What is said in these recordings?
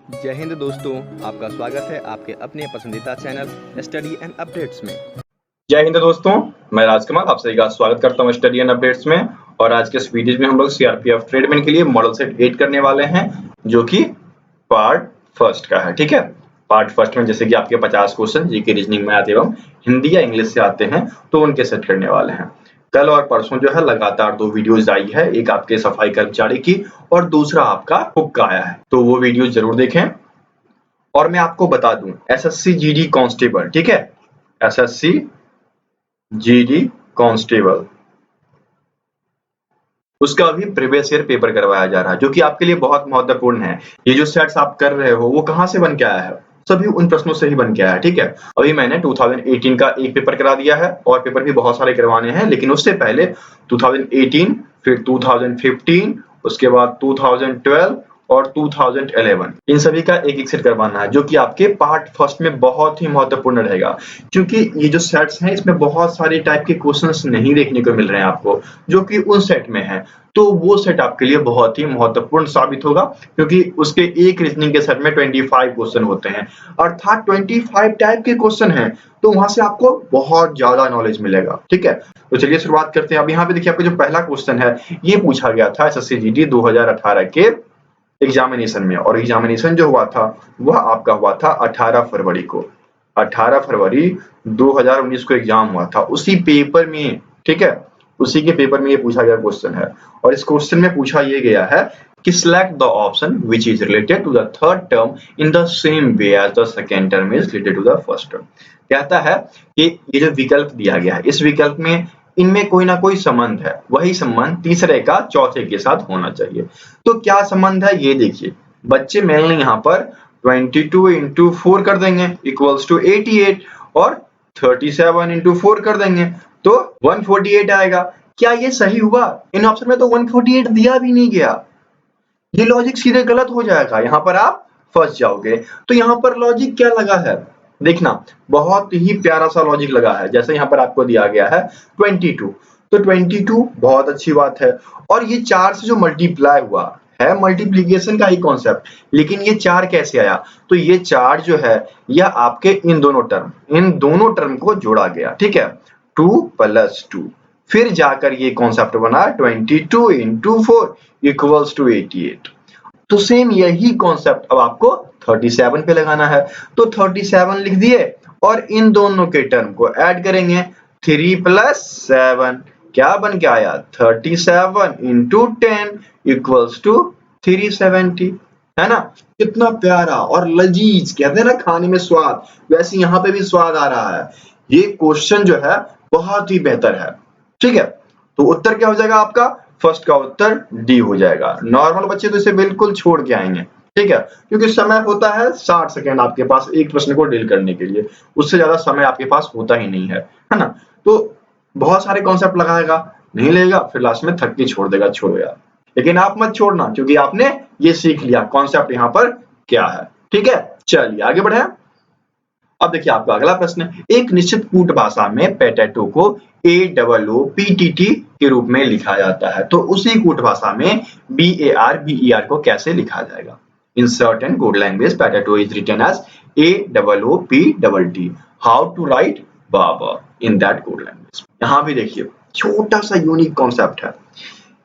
जय हिंद दोस्तों, आपका स्वागत है आपके अपने पसंदीदा चैनल स्टडी एंड अपडेट्स में। जय हिंद दोस्तों, मैं राजकुमार आप सभी का स्वागत करता हूं स्टडी एंड अपडेट्स में। और आज के इस वीडियो में हम लोग सीआरपीएफ ट्रेडमैन के लिए मॉडल सेट 8 करने वाले हैं, जो कि पार्ट फर्स्ट का है। ठीक है, पार्ट फर्स्ट में जैसे कि आपके 50 क्वेश्चन जीके रीजनिंग में आते एवं हिंदी या इंग्लिश से आते हैं, तो उनके सेट करने वाले हैं। कल और परसों जो है लगातार 2 वीडियोस आई है, एक आपके सफाई कर्मचारी की और दूसरा आपका हुक का आया है, तो वो वीडियो जरूर देखें। और मैं आपको बता दूं, एसएससी जीडी कांस्टेबल, ठीक है, एसएससी जीडी कांस्टेबल, उसका भी प्रीवियस ईयर पेपर करवाया जा रहा है, जो कि आपके लिए बहुत महत्वपूर्ण है। ये जो सेट्स आप कर रहे हो वो कहां से बन के आया है? सभी उन प्रश्नों से ही बन के आया है। ठीक है, अभी मैंने 2018 का एक पेपर करा दिया है और पेपर भी बहुत सारे करवाने हैं, लेकिन उससे पहले 2018, फिर 2015, उसके बाद 2012 और 2011, इन सभी का एक एक सेट करवाना है, जो कि आपके पार्ट फर्स्ट में बहुत ही महत्वपूर्ण रहेगा। क्योंकि ये जो सेट्स हैं इसमें बहुत सारे टाइप के क्वेश्चंस नहीं देखने को मिल रहे हैं आपको, जो कि उन सेट में है, तो वो सेट आपके लिए बहुत ही महत्वपूर्ण साबित होगा। क्योंकि उसके एक रीजनिंग के सेट में 25 क्वेश्चन होते हैं, अर्थात 25 टाइप के क्वेश्चन हैं, तो वहां से आपको बहुत ज्यादा नॉलेज मिलेगा। ठीक है, तो चलिए शुरुआत करते हैं। अब यहाँ पे देखिए, आपका जो पहला क्वेश्चन है ये पूछा गया था एसएससी जीडी 2018 के एग्जामिनेशन में, और एग्जामिनेशन जो हुआ था वह आपका हुआ था 18 फरवरी को। 18 फरवरी 2019 को एग्जाम हुआ था, उसी पेपर में, ठीक है, उसी के पेपर में ये पूछा गया क्वेश्चन है। और इस क्वेश्चन में पूछा ये गया है कि select the option which is related to the third term in the same way as the second term is related to the first term. कहता है कि ये जो विकल्प दिया गया है, इस विकल्प में इनमें कोई ना कोई संबंध है, वही संबंध तीसरे का चौथे के साथ होना चाहिए। तो क्या संबंध है ये देखिए, बच्चे मेनली यहाँ पर 22 इंटू 4 कर देंगे इक्वल्स टू 88, और 37 इंटू 4 कर देंगे तो 148 आएगा। क्या ये सही हुआ? इन ऑप्शन में तो 148 दिया भी नहीं गया, ये लॉजिक सीधे गलत हो जाएगा, यहाँ पर आप फंस जाओगे। तो यहाँ पर लॉजिक क्या लगा है देखना, बहुत ही प्यारा सा लॉजिक लगा है। जैसे यहाँ पर आपको दिया गया है 22, तो 22 बहुत अच्छी बात है, और ये 4 से जो मल्टीप्लाई हुआ है, मल्टीप्लीकेशन का ही कॉन्सेप्ट, लेकिन ये 4 कैसे आया? तो ये 4 जो है यह आपके इन दोनों टर्म को जोड़ा गया। ठीक है, 2 + 2, फिर जाकर ये कॉन्सेप्ट बना 22 इंटू 4 इक्वल्स टू 88। तो सेम यही कॉन्सेप्ट अब आपको 37 पे लगाना है, तो 37 लिख दिए और इन दोनों के टर्म को ऐड करेंगे, 3 + 7 क्या बन के आया? 37 इंटू 10 इक्वल्स टू 370, है ना? कितना प्यारा और लजीज, कहते हैं ना खाने में स्वाद, वैसे यहाँ पे भी स्वाद आ रहा है। ये क्वेश्चन जो है बहुत ही बेहतर है। ठीक है, तो उत्तर क्या हो जाएगा आपका? फर्स्ट का उत्तर डी हो जाएगा। नॉर्मल बच्चे तो इसे बिल्कुल छोड़ के आएंगे, ठीक है, क्योंकि समय होता है 60 सेकंड आपके पास एक प्रश्न को डील करने के लिए, उससे ज्यादा समय आपके पास होता ही नहीं है ना? तो बहुत सारे कॉन्सेप्ट लगाएगा, नहीं लेगा, फिर लास्ट में थक के छोड़ देगा, छोड़ो यार। लेकिन आप मत छोड़ना, क्योंकि आपने ये सीख लिया कॉन्सेप्ट यहाँ पर क्या है। ठीक है, चलिए आगे बढ़े। अब देखिए आपका अगला प्रश्न, एक निश्चित कूट भाषा में पोटैटो को AOOPTT के रूप में लिखा जाता है, तो उसी कूट भाषा में BAR को कैसे लिखा जाएगा? In certain code language potato is written as AOOPTT। How to write baba in that code language? यहाँ भी देखिए छोटा सा यूनिक कॉन्सेप्ट है।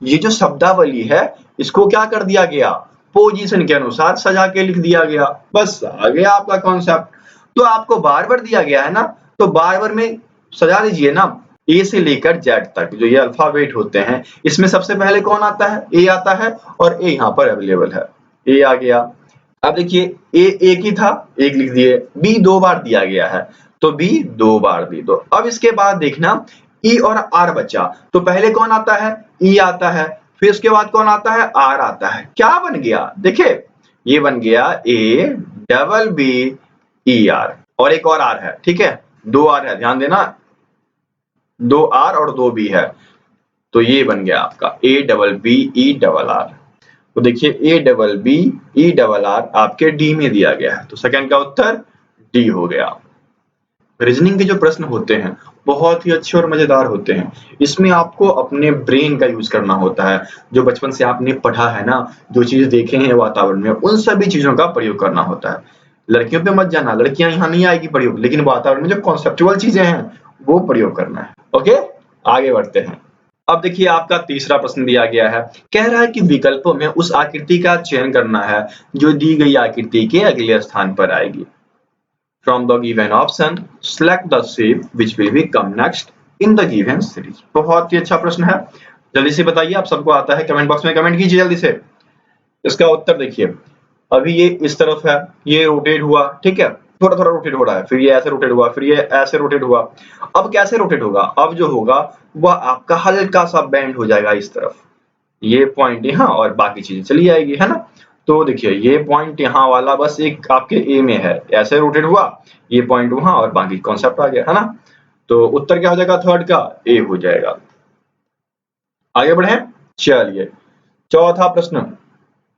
ये जो शब्दावली है इसको क्या कर दिया गया? पोजीशन के अनुसार सजा के लिख दिया गया, बस आ गया आपका कॉन्सेप्ट। तो आपको बार-बार दिया गया है ना, तो बार-बार में सजा दीजिए ना, ए से लेकर जेड तक जो ये अल्फाबेट होते हैं, इसमें सबसे पहले कौन आता है? ए आता है, और ए यहाँ पर अवेलेबल है, ए आ गया। अब देखिए ए एक ही था, एक लिख दिए, बी 2 बार दिया गया है, तो बी 2 बार दी दो। अब इसके बाद देखना ई और आर बचा, तो पहले कौन आता है? ई आता है, फिर उसके बाद कौन आता है? आर आता है। क्या बन गया? देखिए ये बन गया ABBER, और एक और आर है, ठीक है, 2 आर है, ध्यान देना, 2 आर और 2 बी है, तो ये बन गया आपका ABBER। तो देखिए ABBER आपके डी में दिया गया है, तो सेकंड का उत्तर डी हो गया। रीजनिंग के जो प्रश्न होते हैं बहुत ही अच्छे और मजेदार होते हैं। इसमें आपको अपने ब्रेन का यूज करना होता है। जो बचपन से आपने पढ़ा है ना, जो चीज देखे हैं वातावरण में, उन सभी चीजों का प्रयोग करना होता है। लड़कियों पे मत जाना, लड़कियां यहाँ नहीं आएगी प्रयोग, लेकिन वातावरण में जो कॉन्सेप्चुअल चीजें हैं वो प्रयोग करना है। ओके, आगे बढ़ते हैं। अब देखिए आपका तीसरा प्रश्न दिया गया है। कह रहा है कि विकल्पों में उस आकृति का चयन करना है जो दी गई आकृति के अगले स्थान पर आएगी। From the given option, select the shape which will be come next in the given series. बहुत ही अच्छा प्रश्न है, जल्दी से बताइए। आप सबको आता है, कमेंट बॉक्स में कमेंट कीजिए जल्दी से। इसका उत्तर देखिए, अभी ये इस तरफ है, ये रोटेट हुआ, ठीक है, थोड़ा थोड़ा रोटेट हो रहा है, फिर ये ऐसे रोटेट हुआ, फिर ये ऐसे रोटेट हुआ। अब कैसे रोटेट होगा? अब जो होगा वह आपका हल्का सा बेंड हो जाएगा इस तरफ, ये पॉइंट यहाँ और बाकी चीजें चली आएगी, है ना। तो देखिए ये पॉइंट यहाँ वाला बस एक आपके ए में है, ऐसे रोटेट हुआ, ये पॉइंट वहां और बाकी कॉन्सेप्ट आ गया, है ना। तो उत्तर क्या हो जाएगा? थर्ड का ए हो जाएगा। आगे बढ़े, चलिए चौथा प्रश्न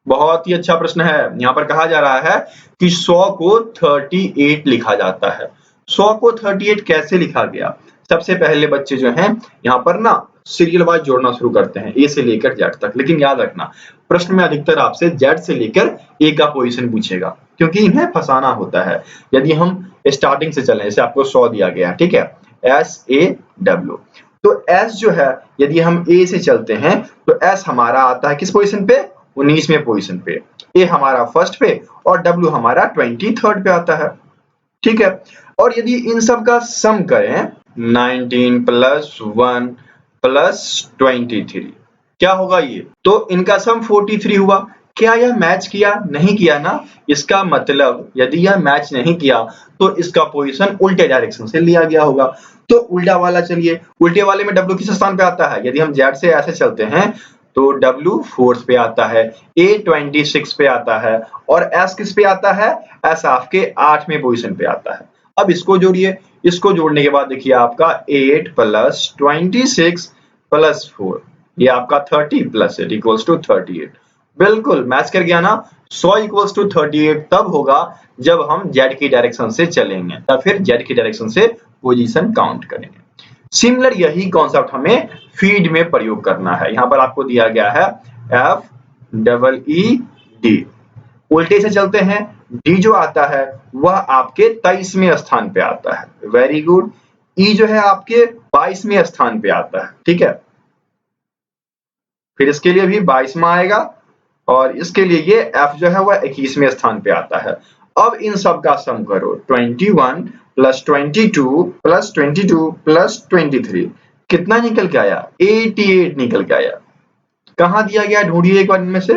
बहुत ही अच्छा प्रश्न है। यहाँ पर कहा जा रहा है कि 100 को 38 लिखा जाता है। 100 को 38 कैसे लिखा गया? सबसे पहले बच्चे जो हैं यहाँ पर ना सीरियल वाइज जोड़ना शुरू करते हैं, ए से लेकर जेड तक। लेकिन याद रखना, प्रश्न में अधिकतर आपसे जेड से लेकर ए का पोजीशन पूछेगा, क्योंकि इन्हें फंसाना होता है। यदि हम स्टार्टिंग से चलें, जैसे आपको 100 दिया गया है, ठीक है, SAW, तो S जो है, यदि हम ए से चलते हैं तो S हमारा आता है किस पोजीशन पे? 19वें पोजीशन पे। ए हमारा फर्स्ट पे और W हमारा 23rd पे आता है, ठीक है। और यदि इन सब का सम करें, 19 + 1 + 23, क्या होगा ये? तो इनका सम 43 हुआ। क्या यह मैच किया? नहीं किया ना। इसका मतलब यदि यह मैच नहीं किया तो इसका पोजीशन उल्टे डायरेक्शन से लिया गया होगा। तो उल्टा वाला चलिए, उल्टे वाले में W किस स्थान पे आता है? यदि हम Z से ऐसे चलते हैं तो W 4th पे आता है, A 26 पे आता है और S किस पे आता है? S आपके 8वें पोजीशन पे आता है। अब इसको जोड़िए, इसको जोड़ने के बाद देखिए आपका 8 + 26 + 4, ये आपका 30 + 8 = 38। बिल्कुल मैच कर गया ना। 100 = 38 तब होगा जब हम Z की डायरेक्शन से चलेंगे या फिर Z की डायरेक्शन से पोजीशन काउंट करेंगे। सिमिलर यही कॉन्सेप्ट हमें फीड में प्रयोग करना है। यहाँ पर आपको दिया गया है FEED, उल्टे से चलते हैं, डी जो आता है वह आपके 23वें स्थान पे आता है। Very good. ई जो है आपके 22वें स्थान पे आता है, ठीक है। फिर इसके लिए भी 22वां आएगा और इसके लिए ये एफ जो है वह 21वें स्थान पे आता है। अब इन सब का सम करो, 21 + 22 + 22 + 23 कितना निकल के आया? 88 निकल के आया। कहाँ दिया गया? ढूंढिए एक बार इनमें से।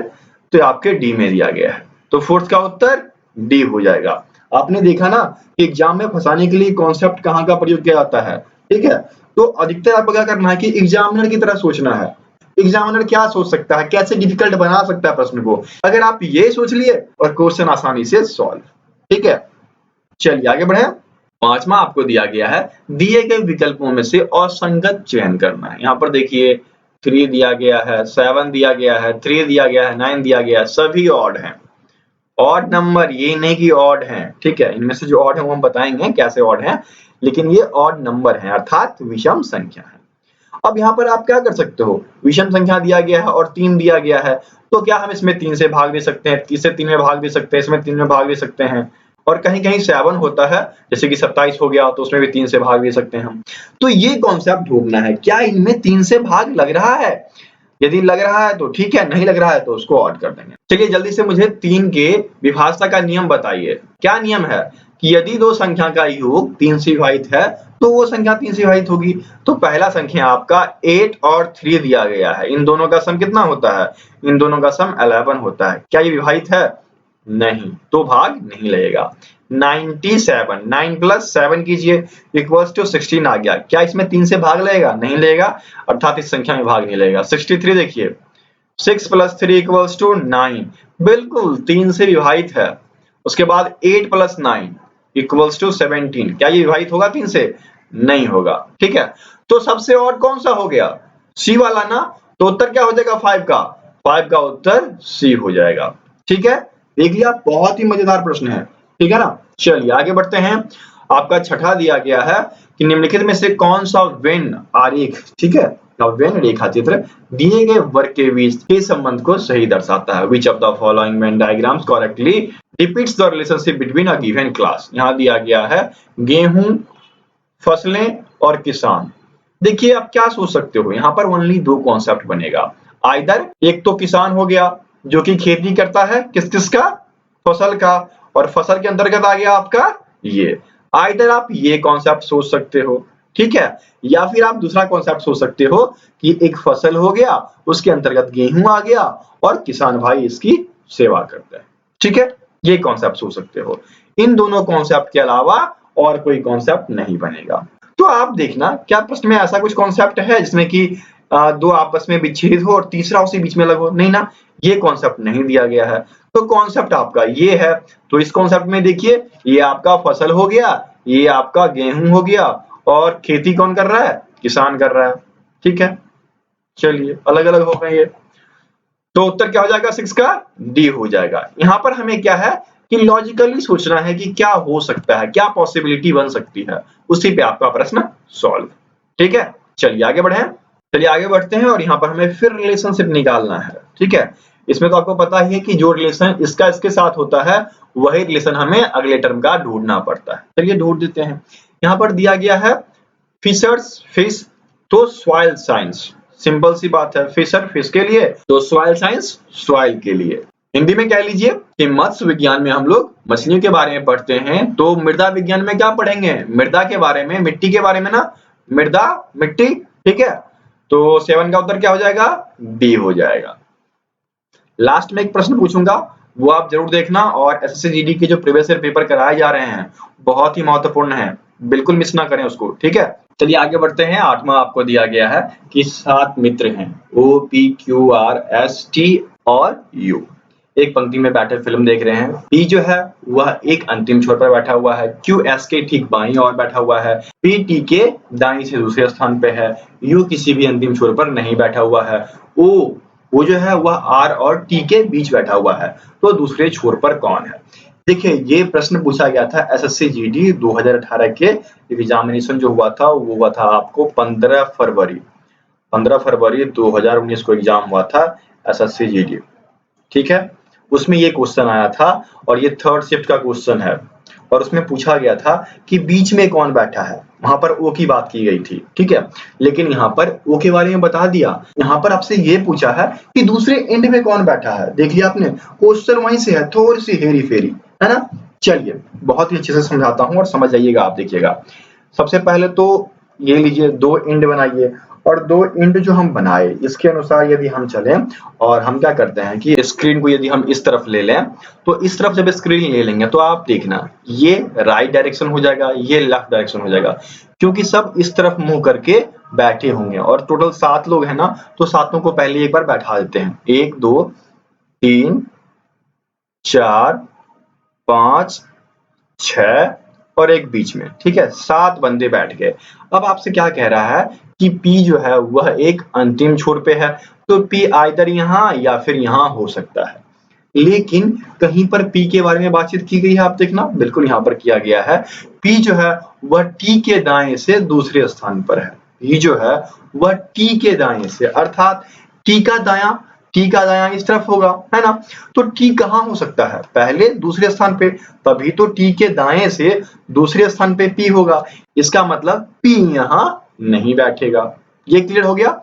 तो आपके डी में दिया गया है, तो फोर्थ का उत्तर डी हो जाएगा। आपने देखा ना कि एग्जाम में फंसाने के लिए कॉन्सेप्ट कहाँ का प्रयोग किया जाता है, ठीक है। तो अधिकतर आपको क्या करना है कि एग्जामिनर की तरह सोचना है। एग्जामिनर क्या सोच सकता है, कैसे डिफिकल्ट बना सकता है प्रश्न को, अगर आप ये सोच लिए और क्वेश्चन आसानी से सॉल्व, ठीक है। चलिए आगे बढ़े। पांचवा आपको दिया गया है, दिए गए विकल्पों में से असंगत चयन करना है। यहाँ पर देखिए 3 दिया गया है, 7 दिया गया है, 3 दिया गया है, 9 दिया गया है, सभी ऑड हैं। ऑड नंबर, ये नहीं कि ऑड हैं, ठीक है। इनमें से जो ऑड है वो हम बताएंगे कैसे ऑड हैं, लेकिन ये ऑड नंबर है, अर्थात विषम संख्या है। अब यहाँ पर आप क्या कर सकते हो, विषम संख्या दिया गया है और 3 दिया गया है, तो क्या हम इसमें 3 से भाग दे सकते हैं, इसे 3 में भाग दे सकते हैं, इसमें 3 में भाग दे सकते हैं। और कहीं कहीं 7 होता है, जैसे कि 27 हो गया तो उसमें भी 3 से भाग दे सकते हैं हम। तो ये कॉन्सेप्ट ढूंढना है, क्या इनमें 3 से भाग लग रहा है? यदि लग रहा है तो ठीक है, नहीं लग रहा है तो उसको ऑड कर देंगे। चलिए जल्दी से मुझे 3 के विभाज्यता का नियम बताइए। क्या नियम है कि यदि दो संख्या का योग 3 से विभाजित है तो वो संख्या 3 से विभाजित होगी। तो पहला संख्या आपका 8 और 3 दिया गया है, इन दोनों का सम कितना होता है? इन दोनों का सम 11 होता है। क्या ये विभाजित है? नहीं, तो भाग नहीं लगेगा। 97, 9 + 7 कीजिए = 16 आ गया। क्या इसमें 3 से भाग लगेगा? नहीं लगेगा, अर्थात इस संख्या में भाग नहीं लगेगा। 63 देखिए, 6 + 3 = 9, बिल्कुल 3 से विभाजित है। उसके बाद 8 + 9 = 17, क्या ये विभाजित होगा 3 से? नहीं होगा, ठीक है। तो सबसे ऑड कौन सा हो गया? सी वाला ना। तो उत्तर क्या हो जाएगा 5 का? 5 का उत्तर सी हो जाएगा, ठीक है। देख लिया, बहुत ही मजेदार प्रश्न है, ठीक है ना। चलिए आगे बढ़ते हैं। आपका छठा दिया गया है कि निम्नलिखित में से कौन सा वेन आरेख, ठीक है, वेन रेखा चित्र दिए गए वर्ग के बीच के संबंध को सही दर्शाता है। विच of the following Venn diagrams correctly depicts the relationship between a given class. यहाँ दिया गया है गेहूं, फसलें और किसान। देखिए आप क्या सोच सकते हो, यहाँ पर ओनली दो कॉन्सेप्ट बनेगा। आइदर एक तो किसान हो गया जो कि खेती करता है किस किस का, फसल का, और फसल के अंतर्गत आ गया आपका ये। आइदर आप ये कॉन्सेप्ट सोच सकते हो, ठीक है, या फिर आप दूसरा कॉन्सेप्ट सोच सकते हो कि एक फसल हो गया, उसके अंतर्गत गेहूं आ गया और किसान भाई इसकी सेवा करते हैं, ठीक है, ये कॉन्सेप्ट सोच सकते हो। इन दोनों कॉन्सेप्ट के अलावा और कोई कॉन्सेप्ट नहीं बनेगा। तो आप देखना क्या प्रश्न में ऐसा कुछ कॉन्सेप्ट है जिसमें कि दो आपस में विच्छेद हो और तीसरा उसी बीच में अलग हो, नहीं ना, ये कॉन्सेप्ट नहीं दिया गया है। तो कॉन्सेप्ट आपका ये है। तो इस कॉन्सेप्ट में देखिए ये आपका फसल हो गया, ये आपका गेहूं हो गया, और खेती कौन कर रहा है, किसान कर रहा है, ठीक है। चलिए अलग अलग हो गए ये, तो उत्तर क्या हो जाएगा 6 का डी हो जाएगा। यहाँ पर हमें क्या है कि लॉजिकली सोचना है कि क्या हो सकता है, क्या पॉसिबिलिटी बन सकती है, उसी पे आपका प्रश्न सॉल्व, ठीक है। चलिए आगे बढ़े, चलिए आगे बढ़ते हैं और यहाँ पर हमें फिर रिलेशनशिप निकालना है, ठीक है। इसमें तो आपको पता ही है कि जो रिलेशन इसका इसके साथ होता है वही रिलेशन हमें अगले टर्म का ढूंढना पड़ता है। चलिए ढूंढ देते हैं। यहाँ पर दिया गया है फिशर्स फिश, तो सॉइल साइंस, सिंपल सी बात है, फिशर फिश के लिए, तो सॉइल साइंस सॉइल के लिए। हिंदी में कह लीजिए कि मत्स्य विज्ञान में हम लोग मछलियों के बारे में पढ़ते हैं, तो मृदा विज्ञान में क्या पढ़ेंगे, मृदा के बारे में, मिट्टी के बारे में ना, मृदा मिट्टी, ठीक है। तो 7 का उत्तर क्या हो जाएगा, बी हो जाएगा। लास्ट में एक प्रश्न पूछूंगा, वो आप जरूर देखना, और एसएससी जीडी के जो प्रीवियस ईयर पेपर कराए जा रहे हैं बहुत ही महत्वपूर्ण है, बिल्कुल मिस ना करें उसको, ठीक है। चलिए आगे बढ़ते हैं। 8वां आपको दिया गया है कि 7 मित्र हैं, O P Q R S T और यू, एक पंक्ति में बैठे फिल्म देख रहे हैं। पी जो है वह एक अंतिम छोर पर बैठा हुआ है, क्यू एस के ठीक बाईं ओर बैठा हुआ है, पी टी के दाईं से दूसरे स्थान पे है, यू किसी भी अंतिम छोर पर नहीं बैठा हुआ है, ओ वो जो है वह आर और टी के बीच बैठा हुआ है, तो दूसरे छोर पर कौन है। देखिए ये प्रश्न पूछा गया था एसएससी जीडी 2018 के एग्जामिनेशन जो हुआ था वो हुआ था आपको 15 फरवरी 2019 को एग्जाम हुआ था एसएससी जीडी, ठीक है। उसमें ये क्वेश्चन आया था और ये 3rd शिफ्ट का क्वेश्चन है, और उसमें पूछा गया था कि बीच में कौन बैठा है, वहां पर ओ की बात की गई थी, ठीक है। लेकिन यहाँ पर ओ के बारे में बता दिया, यहाँ पर आपसे ये पूछा है कि दूसरे एंड में कौन बैठा है। देख लिया आपने, क्वेश्चन वहीं से है, थोड़ी सी हेरी फेरी है ना। चलिए बहुत ही अच्छे से समझाता हूँ और समझ जाइएगा आप, देखिएगा। सबसे पहले तो ये लीजिए 2 एंड बनाइए, और 2 एंड जो हम बनाए इसके अनुसार यदि हम चलें, और हम क्या करते हैं कि स्क्रीन को यदि हम इस तरफ ले लें, तो इस तरफ जब स्क्रीन ले लेंगे तो आप देखना ये राइट डायरेक्शन हो जाएगा, ये लेफ्ट डायरेक्शन हो जाएगा, क्योंकि सब इस तरफ मुंह करके बैठे होंगे, और टोटल 7 लोग हैं ना, तो 7 को पहले एक बार बैठा देते हैं, 1 2 3 4 5 6 और एक बीच में, ठीक है, 7 बंदे बैठ गए। अब आपसे क्या कह रहा है कि P जो है वह एक अंतिम छोर पे है, तो P आइदर यहाँ या फिर यहाँ हो सकता है, लेकिन कहीं पर P के बारे में बातचीत की गई है, आप देखना बिल्कुल यहाँ पर किया गया है। P जो है वह T के दाएं से दूसरे स्थान पर है, P जो है वह T के दाएं से, अर्थात T का दायां इस तरफ होगा, है ना। तो T कहाँ हो सकता है, पहले दूसरे स्थान पे, तभी तो T के दाएं से दूसरे स्थान पे P होगा, इसका मतलब P यहाँ नहीं बैठेगा। ये क्लियर हो गया।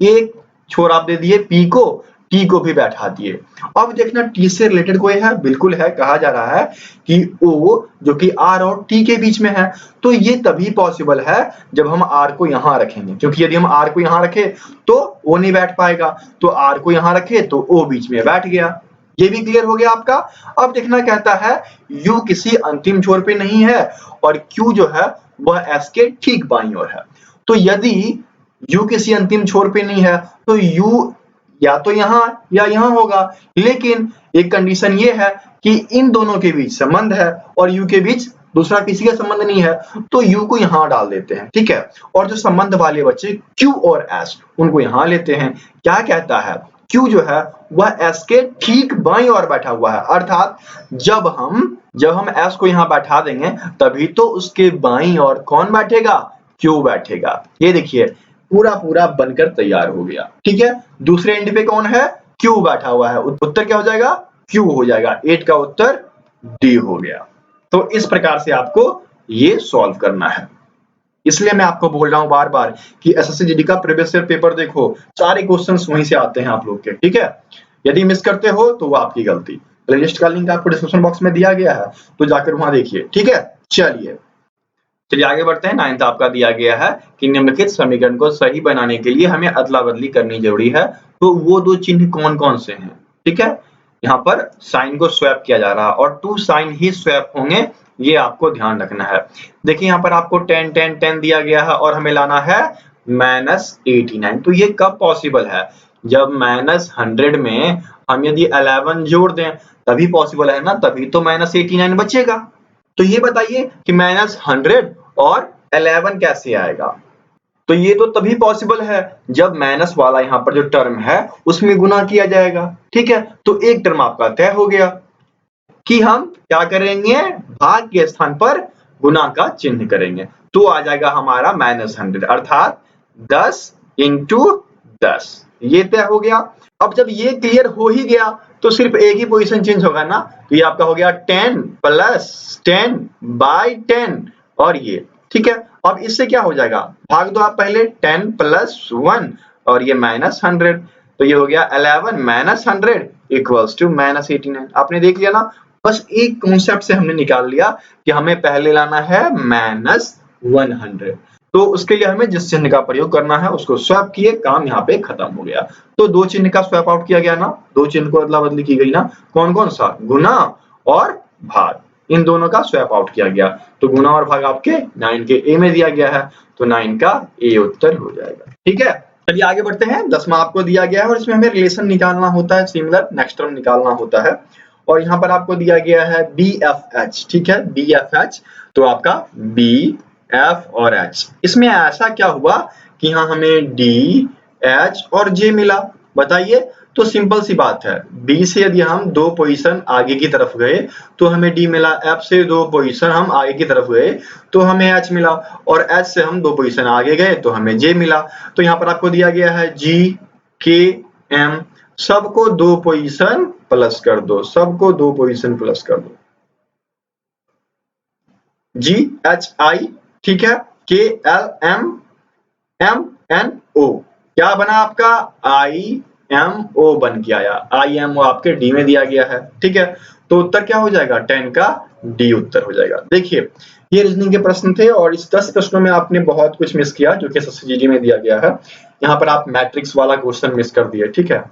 एक छोर आप दे दिए P को, T को भी बैठा दिए। अब देखना T से रिलेटेड कोई है, बिल्कुल है, कहा जा रहा है कि O जो कि R और T के बीच में है, तो ये तभी पॉसिबल है जब हम R को यहाँ रखेंगे, क्योंकि यदि हम R को यहाँ रखें तो O नहीं बैठ पाएगा, तो R को यहाँ रखे तो O बीच में बैठ गया। ये भी क्लियर हो गया आपका। अब देखना कहता है U किसी अंतिम छोर पे नहीं है और Q जो है वह S के ठीक बाईं ओर है, तो यदि U किसी अंतिम छोर पे नहीं है तो U या तो यहाँ या यहाँ होगा, लेकिन एक कंडीशन ये है कि इन दोनों के बीच संबंध है और U के बीच दूसरा किसी का संबंध नहीं है, तो U को यहाँ डाल देते हैं, ठीक है। और जो संबंध वाले बच्चे Q और S उनको यहाँ लेते हैं। क्या कहता है Q जो है वह S के ठीक बाईं ओर बैठा हुआ है, अर्थात जब हम S को यहाँ बैठा देंगे तभी तो उसके बाईं ओर कौन बैठेगा, Q बैठेगा। ये देखिए पूरा बनकर तैयार हो गया। ठीक है, दूसरे एंड पे कौन है, Q बैठा हुआ है। उत्तर क्या हो जाएगा, Q हो जाएगा। 8 का उत्तर D हो गया। तो इस प्रकार से आपको ये सॉल्व करना है। इसलिए मैं आपको बोल रहा हूं बार बार कि एसएससी जीडी का प्रीवियस ईयर पेपर देखो, सारे क्वेश्चंस वहीं से आते हैं आप लोग के। ठीक है, यदि मिस करते हो तो वो आपकी गलती। प्लेलिस्ट का लिंक आपको डिस्क्रिप्शन बॉक्स में दिया गया है, तो जाकर वहां देखिए। ठीक है, चलिए आगे बढ़ते हैं। 9th आपका दिया गया है कि निम्नलिखित समीकरण को सही बनाने के लिए हमें अदला बदली करनी जरूरी है। तो वो दो चिन्ह कौन कौन से हैं। ठीक है, यहाँ पर साइन को स्वैप किया जा रहा है और 2 साइन ही स्वैप होंगे, ये आपको ध्यान रखना है। देखिए यहाँ पर आपको 10 10 10 दिया गया है और हमें लाना है -89। तो ये कब पॉसिबल है, जब -100 में हम यदि 11 जोड़ दें तभी पॉसिबल है ना, तभी तो -89 बचेगा। तो ये बताइए कि -100 और 11 कैसे आएगा। तो ये तो तभी पॉसिबल है जब माइनस वाला यहाँ पर जो टर्म है उसमें गुना किया जाएगा। ठीक है, तो एक टर्म आपका तय हो गया कि हम क्या करेंगे, भाग के स्थान पर गुना का चिन्ह करेंगे। तो आ जाएगा हमारा -100, अर्थात 10 × 10। ये तय हो गया। अब जब ये क्लियर हो ही गया तो सिर्फ एक ही पोजीशन चेंज होगा ना, तो ये आपका हो गया 10 + 10/10 और ये। ठीक है, अब इससे क्या हो जाएगा, भाग दो आप पहले, 10 + 1 और ये -100, तो ये हो गया 11 - 100 = -89। आपने देख लिया ना, बस एक कॉन्सेप्ट से हमने निकाल लिया कि हमें पहले लाना है -100। तो उसके लिए हमें जिस चिन्ह का प्रयोग करना है उसको स्वैप किए, काम यहाँ पे खत्म हो गया। तो दो चिन्ह का स्वैप आउट किया गया ना, दो चिन्ह को अदला बदली की गई ना, कौन कौन सा, गुना और भाग, इन दोनों का स्वैप आउट किया गया। तो गुना और भाग आपके 9 के ए में दिया गया है, तो 9 का ए उत्तर हो जाएगा। ठीक है, चलिए आगे बढ़ते हैं। 10वां आपको दिया गया है और इसमें हमें रिलेशन निकालना होता है, सिमिलर नेक्स्ट टर्म निकालना होता है। और यहाँ पर आपको दिया गया है BFH। ठीक है, BFH, तो आपका B, F और H। इसमें ऐसा क्या हुआ कि यहाँ हमें D, H और J मिला, बताइए। तो सिंपल सी बात है, B से यदि हम 2 पोजीशन आगे की तरफ गए तो हमें D मिला, F से 2 पोजीशन हम आगे की तरफ गए तो हमें H मिला, और H से हम 2 पोजीशन आगे गए तो हमें J मिला। तो यहाँ पर आपको दिया गया है G, K, M, सबको 2 पोजीशन प्लस कर दो, सबको 2 पोजीशन प्लस कर दो। G H I, ठीक है, K L M M N O, क्या बना आपका I M O बन के आया। I M O आपके D में दिया गया है। ठीक है, तो उत्तर क्या हो जाएगा, 10 का D उत्तर हो जाएगा। देखिए ये रीजनिंग के प्रश्न थे और इस 10 प्रश्नों में आपने बहुत कुछ मिस किया जो कि एसएससी में दिया गया है। यहाँ पर आप मैट्रिक्स वाला क्वेश्चन मिस कर दिए। ठीक है,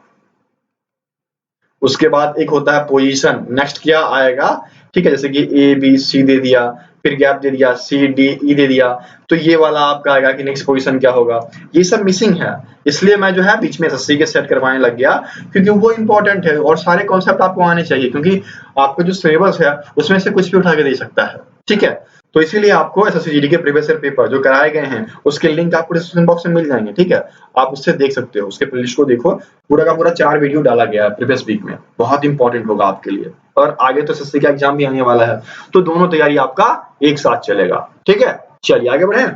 उसके बाद एक होता है पोजीशन, नेक्स्ट क्या आएगा। ठीक है, जैसे कि A B C दे दिया, फिर गैप दे दिया, C D E दे दिया, तो ये वाला आपका आएगा कि नेक्स्ट पोजीशन क्या होगा। ये सब मिसिंग है, इसलिए मैं जो है बीच में एसएससी के सेट करवाने लग गया, क्योंकि वो इंपॉर्टेंट है और सारे कॉन्सेप्ट आपको आने चाहिए, क्योंकि आपको जो सिलेबस है उसमें से कुछ भी उठा के दे सकता है। ठीक है, तो इसीलिए आपको एसएससी जीडी के प्रीवियस ईयर पेपर जो कराए गए हैं उसके लिंक आपको डिस्क्रिप्शन बॉक्स में मिल जाएंगे। ठीक है, आप उससे देख सकते हो, उसके प्लेलिस्ट को देखो, पूरा का पूरा 4 वीडियो डाला गया है प्रीवियस वीक में, बहुत इंपॉर्टेंट होगा आपके लिए। और आगे तो एसएससी का एग्जाम भी आने वाला है, तो दोनों तैयारी आपका एक साथ चलेगा। ठीक है, चलिए आगे बढ़े।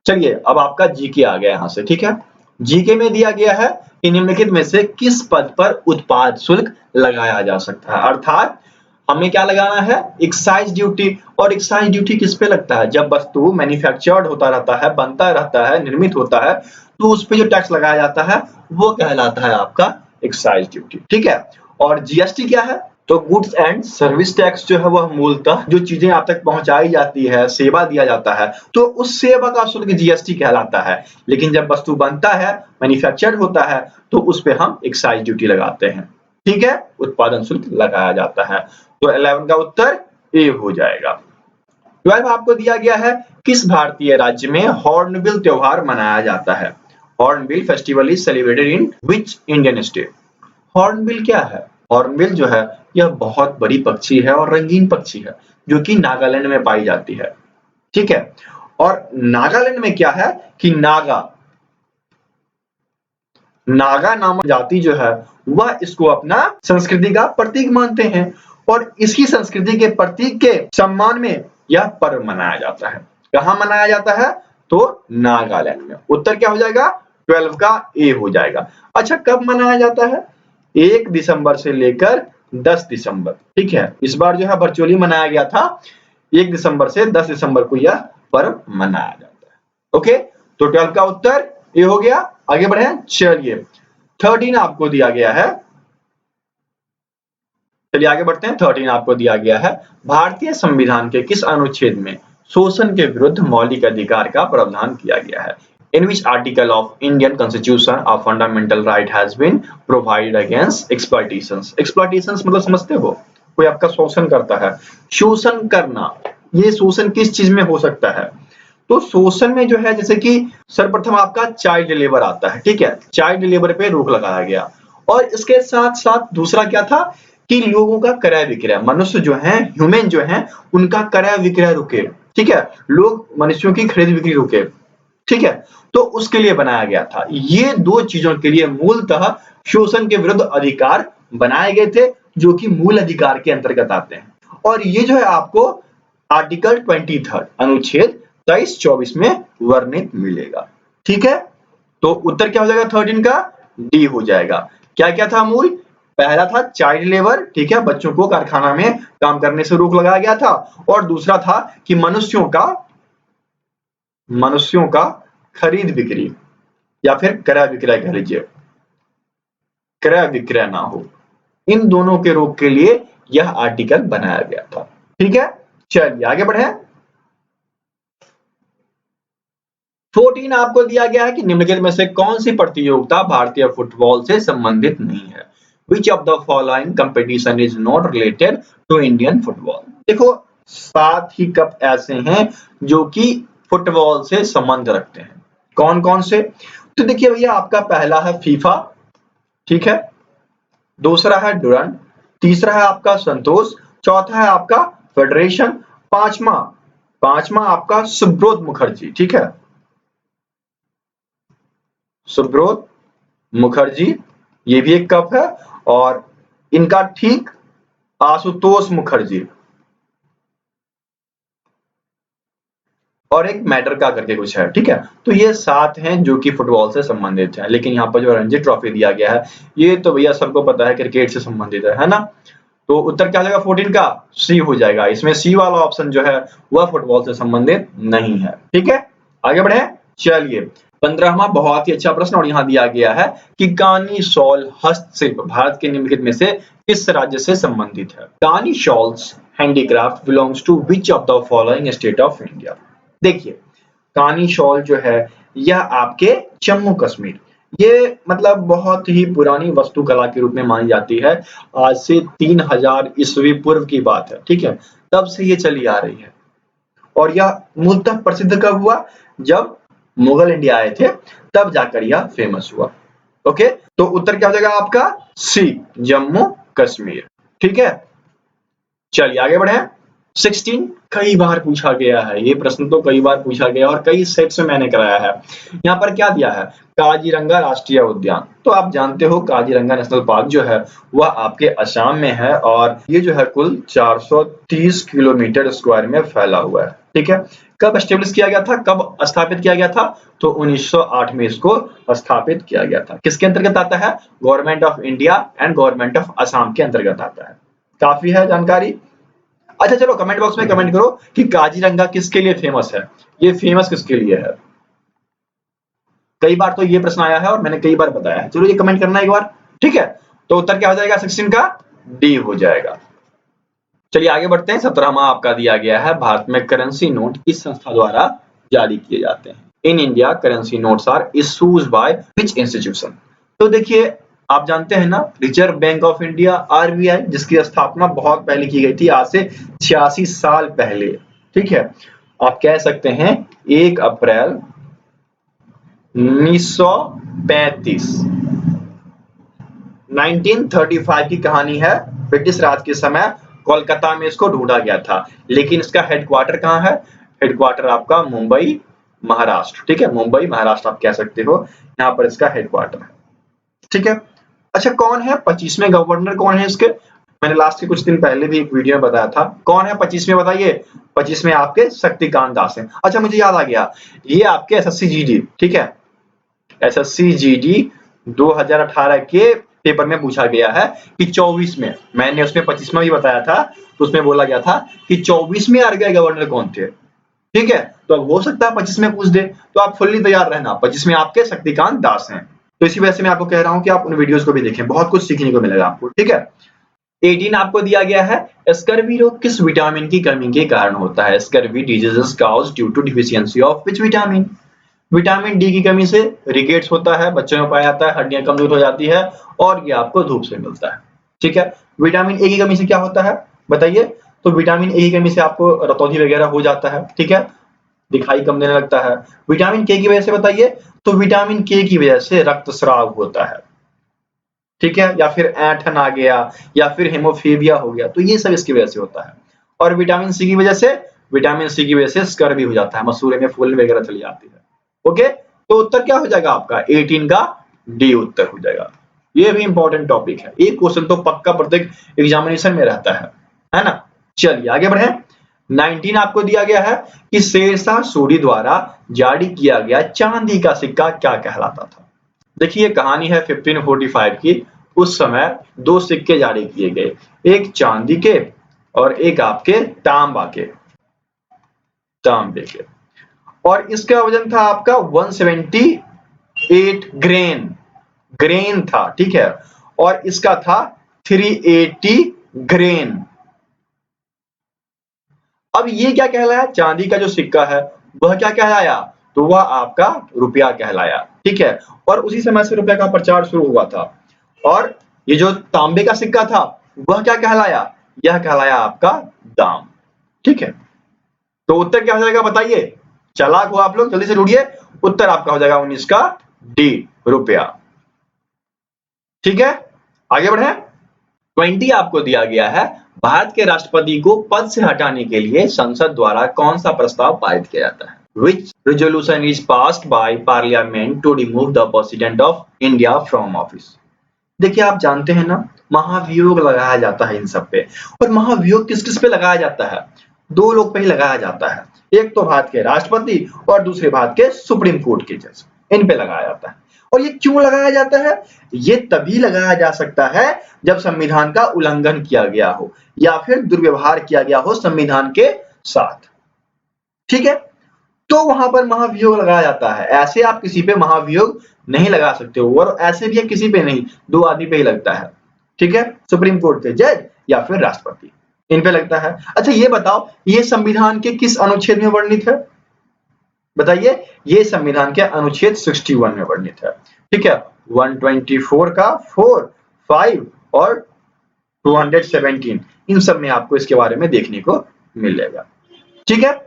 चलिए अब आपका जीके आ गया यहाँ से। ठीक है, जीके में दिया गया है कि निम्नलिखित में से किस पद पर उत्पाद शुल्क लगाया जा सकता है, अर्थात हमें क्या लगाना है, एक्साइज ड्यूटी। और एक्साइज ड्यूटी किस पे लगता है, जब वस्तु मैन्युफैक्चर्ड होता रहता है, बनता रहता है, निर्मित होता है, तो उस पे जो टैक्स लगाया जाता है वो कहलाता है आपका एक्साइज ड्यूटी। ठीक है, और जीएसटी क्या है, तो गुड्स एंड सर्विस टैक्स जो है वह मूलतः जो चीजें आप तक पहुंचाई जाती है, सेवा दिया जाता है, तो उस सेवा का शुल्क जीएसटी कहलाता है। लेकिन जब वस्तु बनता है, मैन्युफैक्चर्ड होता है, तो उस पे हम एक्साइज ड्यूटी लगाते हैं। ठीक है, उत्पादन शुल्क लगाया जाता है। तो 11 का उत्तर ए हो जाएगा। 12 आपको दिया गया है, किस भारतीय राज्य में हॉर्नबिल त्योहार मनाया जाता है। Hornbill festival is celebrated in which Indian state. Hornbill क्या है, हॉर्नबिल जो है यह बहुत बड़ी पक्षी है और रंगीन पक्षी है जो कि नागालैंड में पाई जाती है। ठीक है, और नागालैंड में क्या है कि नागा नागा नामक जाति जो है वह इसको अपना संस्कृति का प्रतीक मानते हैं और इसी संस्कृति के प्रतीक के सम्मान में यह पर्व मनाया जाता है। कहाँ मनाया जाता है? तो नागालैंड में। उत्तर क्या हो जाएगा? 12 का ए हो जाएगा। अच्छा, कब मनाया जाता है? 1 दिसंबर से लेकर 10 दिसंबर। ठीक है, इस बार जो है वर्चुअली मनाया गया था। 1 दिसंबर से 10 दिसंबर को यह पर्व मनाया जाता है। ओके, तो 12 का उत्तर ए हो गया। आगे बढ़े। चलिए 13 आपको दिया गया है। चलिए आगे बढ़ते हैं। 13 आपको दिया गया है। भारतीय संविधान के किस अनुच्छेद में शोषण के विरुद्ध मौलिक अधिकार का प्रावधान किया गया है? In which article of Indian Constitution a fundamental right has been provided against exploitations? Exploitations मतलब समझते हो? कोई आपका शोषण करता है। शोषण करना, ये शोषण किस चीज में हो सकता है? तो शोषण में जो है, जैसे कि सर्वप्रथम आपका चाइल्ड लेबर आता है। ठीक है, चाइल्ड लेबर पे रोक लगाया गया और इसके साथ साथ दूसरा क्या था कि लोगों का क्रय विक्रय, मनुष्य जो है, ह्यूमन जो है, उनका क्रय विक्रय रुके। ठीक है, लोग मनुष्यों की खरीद बिक्री रुके। ठीक है, तो उसके लिए बनाया गया था। ये दो चीजों के लिए मूलतः शोषण के विरुद्ध अधिकार बनाए गए थे, जो कि मूल अधिकार के अंतर्गत आते हैं। और ये जो है आपको आर्टिकल 23 अनुच्छेद 23-24 में वर्णित मिलेगा। ठीक है, तो उत्तर क्या हो जाएगा? 13 का डी हो जाएगा। क्या क्या था मूल? पहला था चाइल्ड लेबर। ठीक है, बच्चों को कारखाना में काम करने से रोक लगाया गया था। और दूसरा था कि मनुष्यों का खरीद बिक्री या फिर क्रय विक्रय कह लीजिए, क्रय विक्रय ना हो, इन दोनों के रोक के लिए यह आर्टिकल बनाया गया था। ठीक है, चलिए आगे बढ़े। 14 आपको दिया गया है कि निम्नलिखित में से कौन सी प्रतियोगिता भारतीय फुटबॉल से संबंधित नहीं है? Which of the following competition is not related to Indian football? देखो 7 ही कप ऐसे हैं जो कि फुटबॉल से संबंध रखते हैं। कौन कौन से? तो देखिए भैया, आपका पहला है फीफा। ठीक है, दूसरा है डुरंड, तीसरा है आपका संतोष, चौथा है आपका फेडरेशन, पांचवा आपका सुब्रोत मुखर्जी। ठीक है, सुब्रोत मुखर्जी, ये भी एक कप है। और इनका ठीक आशुतोष मुखर्जी और एक मैटर का करके कुछ है। ठीक है, तो ये 7 हैं जो कि फुटबॉल से संबंधित हैं। लेकिन यहाँ पर जो रणजी ट्रॉफी दिया गया है, ये तो भैया सबको पता है क्रिकेट से संबंधित है ना। तो उत्तर क्या जाएगा? 14 का सी हो जाएगा। इसमें सी वाला ऑप्शन जो है वह फुटबॉल से संबंधित नहीं है। ठीक है, आगे बढ़े। चलिए 15वां बहुत ही अच्छा प्रश्न और यहाँ दिया गया है कि कानी शॉल हस्तशिल्प भारत के निम्नलिखित में से किस राज्य से संबंधित है? Kani shawls handicraft belongs to which of the following state of India? देखिए, कानी शॉल जो है यह आपके जम्मू कश्मीर, ये मतलब बहुत ही पुरानी वास्तुकला के रूप में मानी जाती है। आज से 3000 ईस्वी पूर्व की बात है। ठीक है, तब से ये चली आ रही है और यह मूलतः प्रसिद्ध कब हुआ? जब मुगल इंडिया आए थे, तब जाकर यह फेमस हुआ। ओके, तो उत्तर क्या हो जाएगा आपका? सी, जम्मू कश्मीर। ठीक है, चलिए आगे बढ़े। 16 कई बार पूछा गया है, ये प्रश्न तो कई बार पूछा गया और कई सेट्स में मैंने कराया है। यहाँ पर क्या दिया है? काजीरंगा राष्ट्रीय उद्यान। तो आप जानते हो काजीरंगा नेशनल पार्क जो है वह आपके असम में है और ये जो है कुल 430 किलोमीटर स्क्वायर में फैला हुआ है। ठीक है, कब एस्टेब्लिश किया गया था, कब स्थापित किया गया था? तो 1908 में इसको स्थापित किया गया था। किसके अंतर्गत आता है? Government of India and government of Assam के अंतर्गत आता है। काफी है जानकारी। अच्छा चलो कमेंट बॉक्स में कमेंट करो कि काजीरंगा किसके लिए फेमस है, ये फेमस किसके लिए है। कई बार तो ये प्रश्न आया है और मैंने कई बार बताया है। चलो ये कमेंट करना एक बार। ठीक है, तो उत्तर क्या हो जाएगा? 16 का डी हो जाएगा। चलिए आगे बढ़ते हैं। 17वां आपका दिया गया है, भारत में करेंसी नोट किस संस्था द्वारा जारी किए जाते हैं? In India currency notes are issued by which institution? तो देखिए, आप जानते हैं ना, reserve bank of India RBI, जिसकी स्थापना बहुत पहले की गई थी, आज से 86 साल पहले। ठीक है, आप कह सकते हैं 1 अप्रैल 1935, 1935 की कहानी है। ब्रिटिश राज के समय कोलकाता में इसको ढूंढा गया था, लेकिन इसका हेडक्वार्टर कहाँ है? हेडक्वार्टर आपका मुंबई महाराष्ट्र। ठीक है, मुंबई महाराष्ट्र आप कह सकते हो, यहाँ पर इसका हेडक्वार्टर है। ठीक है। अच्छा, कौन है 25वें गवर्नर, कौन है इसके? मैंने लास्ट के कुछ दिन पहले भी एक वीडियो में बताया था। कौन है 25वें, बताइए। 25वें आपके शक्तिकांत दास हैं। अच्छा, मुझे याद आ गया, ये आपके एसएससी जीडी, ठीक है, एसएससी जीडी 2018 के पेपर में पूछा गया है कि 24 में, मैंने उसमें 25वां भी बताया था, तो उसमें बोला गया था कि 24 में आर गवर्नर कौन थे, ठीक है। तो अब हो सकता है 25 में पूछ दे, तो आप फुल्ली तैयार रहना। 25 में आपके शक्तिकांत दास हैं। तो इसी वजह से मैं आपको कह रहा हूं कि आप उन वीडियोस को भी देखें, बहुत कुछ सीखने को मिलेगा आपको, ठीक है। 18 आपको दिया गया है, स्कर्वी रोग किस विटामिन की कमी के कारण होता है? Scurvy disease is caused due to deficiency of which vitamin? Vitamin D की कमी से रिकेट्स होता है, बच्चों में पाया जाता है, हड्डियां कमजोर हो जाती है, और ये आपको धूप से मिलता है, ठीक है। विटामिन ए की कमी से क्या होता है, बताइए। तो विटामिन ए की कमी से आपको रतौंधी वगैरह हो जाता है, ठीक है, दिखाई कम देने लगता है। विटामिन के की वजह से बताइए, तो विटामिन के की वजह से रक्तस्राव होता है, ठीक है, या फिर ऐंठन आ गया, या फिर हेमोफीलिया हो गया, तो ये सब इसकी वजह से होता है। और विटामिन सी की वजह से, विटामिन सी की वजह से स्कर्वी हो जाता है, मसूड़े में फूलने वगैरह चली जाती है। ओके, तो उत्तर क्या हो जाएगा आपका? 18 का डी उत्तर हो जाएगा। ये भी इंपॉर्टेंट टॉपिक है, एक क्वेश्चन तो पक्का प्रत्येक एग्जामिनेशन में रहता है ना। चलिए आगे बढ़े। 19 आपको दिया गया है कि शेरशाह सूरी द्वारा जारी किया गया चांदी का सिक्का क्या कहलाता था? देखिए, कहानी है 1545 की। उस समय दो सिक्के जारी किए गए, एक चांदी के और एक आपके तांबे के, और इसका वजन था आपका 178 ग्रेन था, ठीक है, और इसका था 380 ग्रेन। अब ये क्या कहलाया? चांदी का जो सिक्का है वह क्या कहलाया? तो वह आपका रुपया कहलाया, ठीक है, और उसी समय से रुपये का प्रचार शुरू हुआ था। और ये जो तांबे का सिक्का था वह क्या कहलाया? यह कहलाया आपका दाम, ठीक है। तो उत्तर क्या हो जाएगा बताइए? चालाक हो आप लोग, जल्दी से ढूंढिए। उत्तर आपका हो जाएगा 19 का डी, रुपया, ठीक है। आगे बढ़े। 20 आपको दिया गया है, भारत के राष्ट्रपति को पद से हटाने के लिए संसद द्वारा कौन सा प्रस्ताव पारित किया जाता है? Which resolution is passed by Parliament to remove the President of India from office? देखिए, आप जानते हैं ना, महाभियोग लगाया जाता है इन सब पे। और महाभियोग किस किस पे लगाया जाता है? दो लोग पे ही लगाया जाता है, एक तो भारत के राष्ट्रपति और दूसरे भारत के सुप्रीम कोर्ट के जज, इन पे लगाया जाता है। और ये क्यों लगाया जाता है? ये तभी लगाया जा सकता है जब संविधान का उल्लंघन किया गया हो या फिर दुर्व्यवहार किया गया हो संविधान के साथ, ठीक है, तो वहां पर महाभियोग लगाया जाता है। ऐसे आप किसी पे महाभियोग नहीं लगा सकते हो, और ऐसे भी किसी पे नहीं, दो आदमी पे ही लगता है, ठीक है, सुप्रीम कोर्ट के जज या फिर राष्ट्रपति, इन पे लगता है। अच्छा, ये बताओ, ये संविधान के किस अनुच्छेद में वर्णित है? बताइए, ये संविधान के अनुच्छेद 61 में वर्णित है, ठीक है। 124 का 4, 5 और 217, इन सब में आपको इसके बारे में देखने को मिलेगा, ठीक है।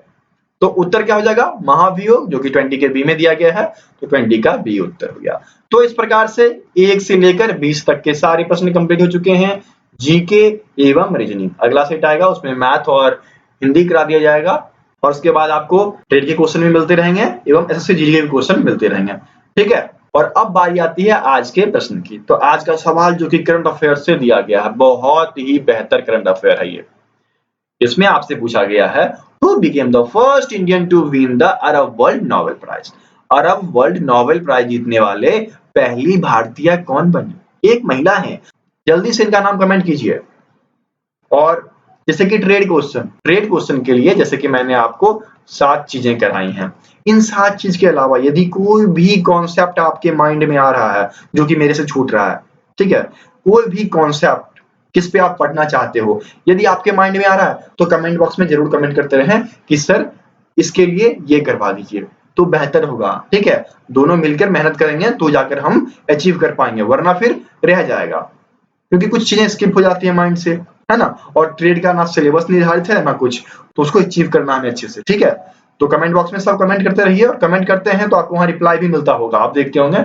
तो उत्तर क्या हो जाएगा? महाभियोग, जो कि 20 के बी में दिया गया है, तो 20 का बी उत्तर हो गया। तो इस प्रकार से 1 से लेकर 20 तक के सारे प्रश्न कंप्लीट हो चुके हैं, जीके एवं रीजनिंग। अगला सेट आएगा, उसमें मैथ और हिंदी करा दिया जाएगा, और उसके बाद आपको ट्रेड के क्वेश्चन भी मिलते रहेंगे एवं एसएससी जीडी के भी क्वेश्चन मिलते रहेंगे, ठीक है। और अब बारी आती है आज के प्रश्न की। तो आज का सवाल जो कि करंट अफेयर से दिया गया है, बहुत ही बेहतर करंट अफेयर है ये। इसमें आपसे पूछा गया है, Who became the first Indian to win the Arab World Nobel Prize? Arab world Nobel prize जीतने वाले पहली भारतीय कौन बनी? एक महिला है। जल्दी से इनका नाम कमेंट कीजिए। और जैसे कि ट्रेड क्वेश्चन के लिए जैसे कि मैंने आपको 7 चीजें कराई हैं, इन 7 चीज के अलावा यदि कोई भी कॉन्सेप्ट आपके माइंड में आ रहा है जो कि मेरे से छूट रहा है, ठीक है, कोई भी कॉन्सेप्ट किस पे आप पढ़ना चाहते हो, यदि आपके माइंड में आ रहा है तो कमेंट बॉक्स में जरूर कमेंट करते रहें कि सर इसके लिए ये करवा दीजिए, तो बेहतर होगा, ठीक है। दोनों मिलकर मेहनत करेंगे तो जाकर हम अचीव कर पाएंगे, वरना फिर रह जाएगा, क्योंकि कुछ चीजें स्किप हो जाती है माइंड से, है ना। और ट्रेड का ना सिलेबस निर्धारित है ना कुछ, तो उसको अचीव करना हमें अच्छे से, ठीक है। तो कमेंट बॉक्स में सब कमेंट करते रहिए, और कमेंट करते हैं तो आपको वहां रिप्लाई भी मिलता होगा, आप देखते होंगे।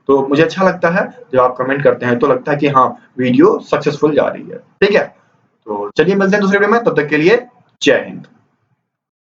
तो मुझे अच्छा लगता है जब आप कमेंट करते हैं, तो लगता है कि हाँ, वीडियो सक्सेसफुल जा रही है, ठीक है। तो चलिए मिलते हैं दूसरे वीडियो में, तब तक के लिए जय हिंद।